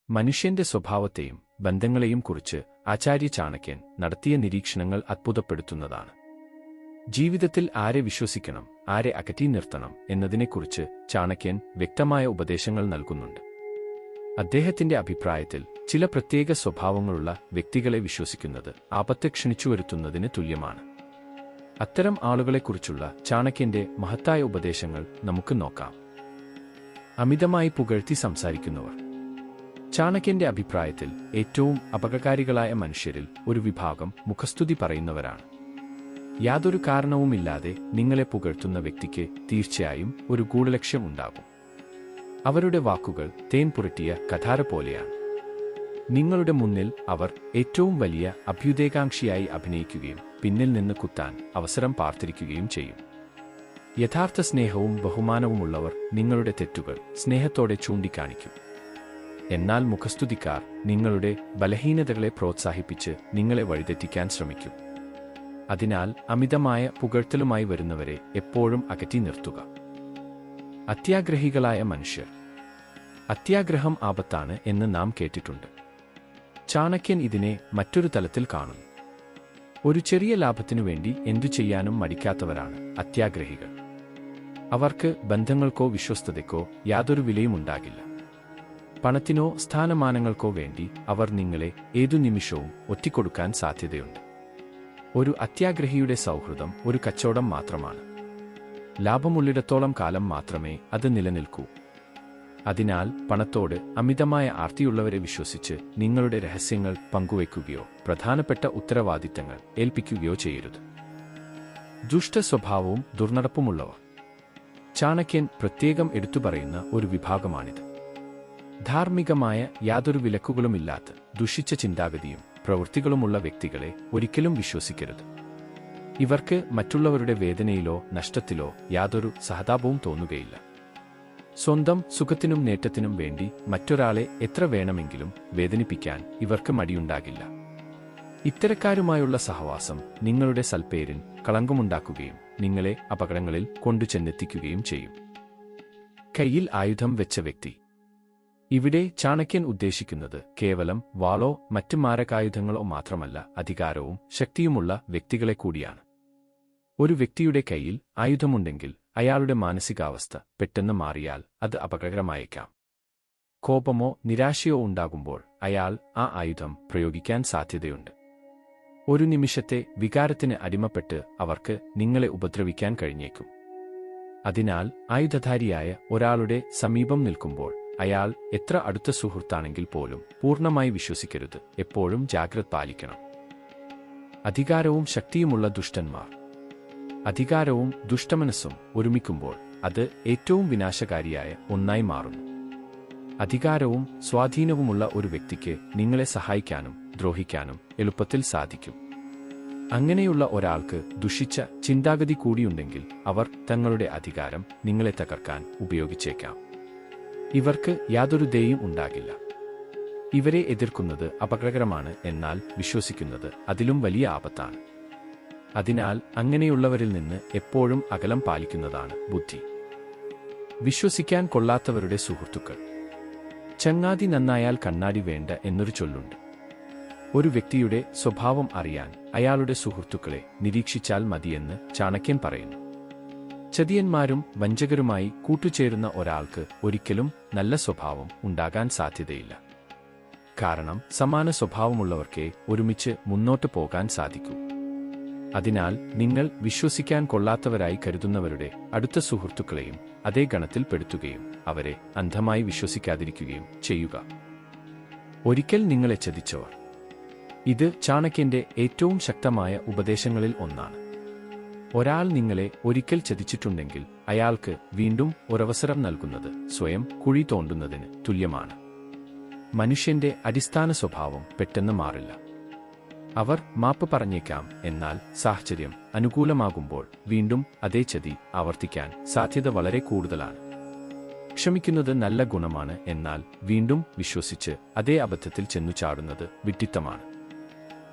മനുഷ്യന്റെ സ്വഭാവത്തെയും ബന്ധങ്ങളെയും കുറിച്ച് ആചാര്യ ചാണക്യൻ നടത്തിയ നിരീക്ഷണങ്ങൾ അത്ഭുതപ്പെടുത്തുന്നതാണ്. ജീവിതത്തിൽ ആരെ വിശ്വസിക്കണം, ആരെ അകറ്റി നിർത്തണം എന്നതിനെക്കുറിച്ച് ചാണക്യൻ വ്യക്തമായ ഉപദേശങ്ങൾ നൽകുന്നുണ്ട്. അദ്ദേഹത്തിന്റെ അഭിപ്രായത്തിൽ ചില പ്രത്യേക സ്വഭാവങ്ങളുള്ള വ്യക്തികളെ വിശ്വസിക്കുന്നത് ആപത്ത് ക്ഷണിച്ചുവരുത്തുന്നതിന് തുല്യമാണ്. അത്തരം ആളുകളെക്കുറിച്ചുള്ള ചാണക്യന്റെ മഹത്തായ ഉപദേശങ്ങൾ നമുക്ക് നോക്കാം. അമിതമായി പുകഴ്ത്തി സംസാരിക്കുന്നവർ. ചാണക്യന്റെ അഭിപ്രായത്തിൽ ഏറ്റവും അപകടകാരികളായ മനുഷ്യരിൽ ഒരു വിഭാഗം മുഖസ്തുതി പറയുന്നവരാണ്. യാതൊരു കാരണവുമില്ലാതെ നിങ്ങളെ പുകഴ്ത്തുന്ന വ്യക്തിക്ക് തീർച്ചയായും ഒരു ഗൂഢലക്ഷ്യം ഉണ്ടാകും. അവരുടെ വാക്കുകൾ തേൻ പുരട്ടിയ കഠാര പോലെയാണ്. നിങ്ങളുടെ മുന്നിൽ അവർ ഏറ്റവും വലിയ അഭ്യുദയകാംക്ഷിയായി അഭിനയിക്കുകയും പിന്നിൽ നിന്ന് കുത്താൻ അവസരം പാർത്തിരിക്കുകയും ചെയ്യും. യഥാർത്ഥ സ്നേഹവും ബഹുമാനവുമുള്ളവർ നിങ്ങളുടെ തെറ്റുകൾ സ്നേഹത്തോടെ ചൂണ്ടിക്കാണിക്കും. എന്നാൽ മുഖസ്തുതിക്കാർ നിങ്ങളുടെ ബലഹീനതകളെ പ്രോത്സാഹിപ്പിച്ച് നിങ്ങളെ വഴിതെറ്റിക്കാൻ ശ്രമിക്കും. അതിനാൽ അമിതമായ പുകഴ്ത്തലുമായി വരുന്നവരെ എപ്പോഴും അകറ്റി നിർത്തുക. അത്യാഗ്രഹികളായ മനുഷ്യർ. അത്യാഗ്രഹം ആപത്താണ് എന്ന് നാം കേട്ടിട്ടുണ്ട്. ചാണക്യൻ ഇതിനെ മറ്റൊരു തലത്തിൽ കാണുന്നു. ഒരു ചെറിയ ലാഭത്തിനു വേണ്ടി എന്തു ചെയ്യാനും മടിക്കാത്തവരാണ് അത്യാഗ്രഹികൾ. അവർക്ക് ബന്ധങ്ങൾക്കോ വിശ്വസ്തതയ്ക്കോ യാതൊരു വിലയുമുണ്ടാകില്ല. പണത്തിനോ സ്ഥാനമാനങ്ങൾക്കോ വേണ്ടി അവർ നിങ്ങളെ ഏതു നിമിഷവും ഒറ്റിക്കൊടുക്കാൻ സാധ്യതയുണ്ട്. ഒരു അത്യാഗ്രഹിയുടെ സൗഹൃദം ഒരു കച്ചവടം മാത്രമാണ്. ലാഭമുള്ളിടത്തോളം കാലം മാത്രമേ അത് നിലനിൽക്കൂ. അതിനാൽ പണത്തോട് അമിതമായ ആർത്തിയുള്ളവരെ വിശ്വസിച്ച് നിങ്ങളുടെ രഹസ്യങ്ങൾ പങ്കുവയ്ക്കുകയോ പ്രധാനപ്പെട്ട ഉത്തരവാദിത്തങ്ങൾ ഏൽപ്പിക്കുകയോ ചെയ്യരുത്. ദുഷ്ട സ്വഭാവവും ദുർനടപ്പുമുള്ളവർ. ചാണക്യൻ പ്രത്യേകം എടുത്തുപറയുന്ന ഒരു വിഭാഗമാണിത്. ധാർമ്മികമായ യാതൊരു വിലക്കുകളുമില്ലാത്ത ദുഷിച്ച ചിന്താഗതിയും പ്രവൃത്തികളുമുള്ള വ്യക്തികളെ ഒരിക്കലും വിശ്വസിക്കരുത്. ഇവർക്ക് മറ്റുള്ളവരുടെ വേദനയിലോ നഷ്ടത്തിലോ യാതൊരു സഹതാപവും തോന്നുകയില്ല. സ്വന്തം സുഖത്തിനും നേട്ടത്തിനും വേണ്ടി മറ്റൊരാളെ എത്ര വേണമെങ്കിലും വേദനിപ്പിക്കാൻ ഇവർക്ക് മടിയുണ്ടാകില്ല. ഇത്തരക്കാരുമായുള്ള സഹവാസം നിങ്ങളുടെ സൽപ്പേരിന് കളങ്കമുണ്ടാക്കുകയും നിങ്ങളെ അപകടങ്ങളിൽ കൊണ്ടുചെന്നെത്തിക്കുകയും ചെയ്യും. കയ്യിൽ ആയുധം വെച്ച വ്യക്തി. ഇവിടെ ചാണക്യൻ ഉദ്ദേശിക്കുന്നത് കേവലം വാളോ മറ്റ് മാരകായുധങ്ങളോ മാത്രമല്ല, അധികാരവും ശക്തിയുമുള്ള വ്യക്തികളെ കൂടിയാണ്. ഒരു വ്യക്തിയുടെ കയ്യിൽ ആയുധമുണ്ടെങ്കിൽ അയാളുടെ മാനസികാവസ്ഥ പെട്ടെന്ന് മാറിയാൽ അത് അപകടകരമായേക്കാം. കോപമോ നിരാശയോ ഉണ്ടാകുമ്പോൾ അയാൾ ആ ആയുധം പ്രയോഗിക്കാൻ സാധ്യതയുണ്ട്. ഒരു നിമിഷത്തെ വികാരത്തിന് അടിമപ്പെട്ട് അവർക്ക് നിങ്ങളെ ഉപദ്രവിക്കാൻ കഴിഞ്ഞേക്കും. അതിനാൽ ആയുധധാരിയായ ഒരാളുടെ സമീപം നിൽക്കുമ്പോൾ അയാൾ എത്ര അടുത്ത സുഹൃത്താണെങ്കിൽ പോലും പൂർണ്ണമായി വിശ്വസിക്കരുത്. എപ്പോഴും ജാഗ്രത പാലിക്കണം. അധികാരവും ശക്തിയുമുള്ള ദുഷ്ടന്മാർ. അധികാരവും ദുഷ്ടമനസ്സും ഒരുമിക്കുമ്പോൾ അത് ഏറ്റവും വിനാശകാരിയായ ഒന്നായി മാറുന്നു. അധികാരവും സ്വാധീനവുമുള്ള ഒരു വ്യക്തിക്ക് നിങ്ങളെ സഹായിക്കാനും ദ്രോഹിക്കാനും എളുപ്പത്തിൽ സാധിക്കും. അങ്ങനെയുള്ള ഒരാൾക്ക് ദുഷിച്ച ചിന്താഗതി കൂടിയുണ്ടെങ്കിൽ അവർ തങ്ങളുടെ അധികാരം നിങ്ങളെ തകർക്കാൻ ഉപയോഗിച്ചേക്കാം. ഇവർക്ക് യാതൊരു ദയയും ഉണ്ടാകില്ല. ഇവരെ എതിർക്കുന്നത് അപകടകരമാണ്, എന്നാൽ വിശ്വസിക്കുന്നത് അതിലും വലിയ ആപത്താണ്. അതിനാൽ അങ്ങനെയുള്ളവരിൽ നിന്ന് എപ്പോഴും അകലം പാലിക്കുന്നതാണ് ബുദ്ധി. വിശ്വസിക്കാൻ കൊള്ളാത്തവരുടെ സുഹൃത്തുക്കൾ. ചങ്ങാതി നന്നായാൽ കണ്ണാടി വേണ്ട എന്നൊരു ചൊല്ലുണ്ട്. ഒരു വ്യക്തിയുടെ സ്വഭാവം അറിയാൻ അയാളുടെ സുഹൃത്തുക്കളെ നിരീക്ഷിച്ചാൽ മതിയെന്ന് ചാണക്യൻ പറയുന്നു. ചതിയന്മാരും വഞ്ചകരുമായി കൂട്ടുചേരുന്ന ഒരാൾക്ക് ഒരിക്കലും നല്ല സ്വഭാവം ഉണ്ടാകാൻ സാധ്യതയില്ല. കാരണം സമാന സ്വഭാവമുള്ളവർക്കേ ഒരുമിച്ച് മുന്നോട്ട് പോകാൻ സാധിക്കൂ. അതിനാൽ നിങ്ങൾ വിശ്വസിക്കാൻ കൊള്ളാത്തവരായി കരുതുന്നവരുടെ അടുത്ത സുഹൃത്തുക്കളെയും അതേ ഗണത്തിൽ പെടുത്തുകയും അവരെ അന്ധമായി വിശ്വസിക്കാതിരിക്കുകയും ചെയ്യുക. ഒരിക്കൽ നിങ്ങളെ ചതിച്ചവർ. ഇത് ചാണക്യന്റെ ഏറ്റവും ശക്തമായ ഉപദേശങ്ങളിൽ ഒന്നാണ്. ഒരാൾ നിങ്ങളെ ഒരിക്കൽ ചതിച്ചിട്ടുണ്ടെങ്കിൽ അയാൾക്ക് വീണ്ടും ഒരവസരം നൽകുന്നത് സ്വയം കുഴി തോണ്ടുന്നതിന് തുല്യമാണ്. മനുഷ്യന്റെ അടിസ്ഥാന സ്വഭാവം പെട്ടെന്ന് മാറില്ല. അവർ മാപ്പ് പറഞ്ഞേക്കാം, എന്നാൽ സാഹചര്യം അനുകൂലമാകുമ്പോൾ വീണ്ടും അതേ ചതി ആവർത്തിക്കാൻ സാധ്യത വളരെ കൂടുതലാണ്. ക്ഷമിക്കുന്നത് നല്ല ഗുണമാണ്, എന്നാൽ വീണ്ടും വിശ്വസിച്ച് അതേ അബദ്ധത്തിൽ ചെന്നു ചാടുന്നത് വിഡ്ഢിത്തമാണ്.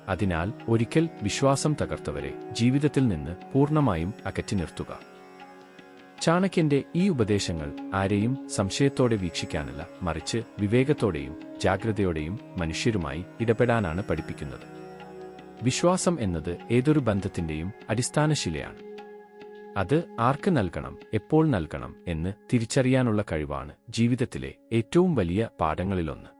അതിനാൽ ഒരിക്കൽ വിശ്വാസം തകർത്തവരെ ജീവിതത്തിൽ നിന്ന് പൂർണ്ണമായും അകറ്റി നിർത്തുക. ചാണക്യന്റെ ഈ ഉപദേശങ്ങൾ ആരെയും സംശയത്തോടെ വീക്ഷിക്കാനല്ല, മറിച്ച് വിവേകത്തോടെയും ജാഗ്രതയോടെയും മനുഷ്യരുമായി ഇടപെടാനാണ് പഠിപ്പിക്കുന്നത്. വിശ്വാസം എന്നത് ഏതൊരു ബന്ധത്തിന്റെയും അടിസ്ഥാനശിലയാണ്. അത് ആർക്ക് നൽകണം, എപ്പോൾ നൽകണം എന്ന് തിരിച്ചറിയാനുള്ള കഴിവാണ് ജീവിതത്തിലെ ഏറ്റവും വലിയ പാഠങ്ങളിലൊന്ന്.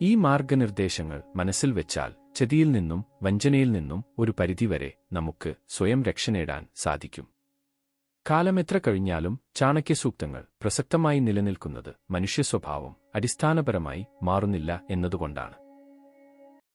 ഈ മാർഗനിർദ്ദേശങ്ങൾ മനസ്സിൽ വെച്ചാൽ ചതിയിൽ നിന്നും വഞ്ചനയിൽ നിന്നും ഒരു പരിധിവരെ നമുക്ക് സ്വയം രക്ഷ നേടാൻ സാധിക്കും. കാലമെത്ര കഴിഞ്ഞാലും ചാണക്യസൂക്തങ്ങൾ പ്രസക്തമായി നിലനിൽക്കുന്നത് മനുഷ്യ സ്വഭാവം അടിസ്ഥാനപരമായി മാറുന്നില്ല എന്നതുകൊണ്ടാണ്.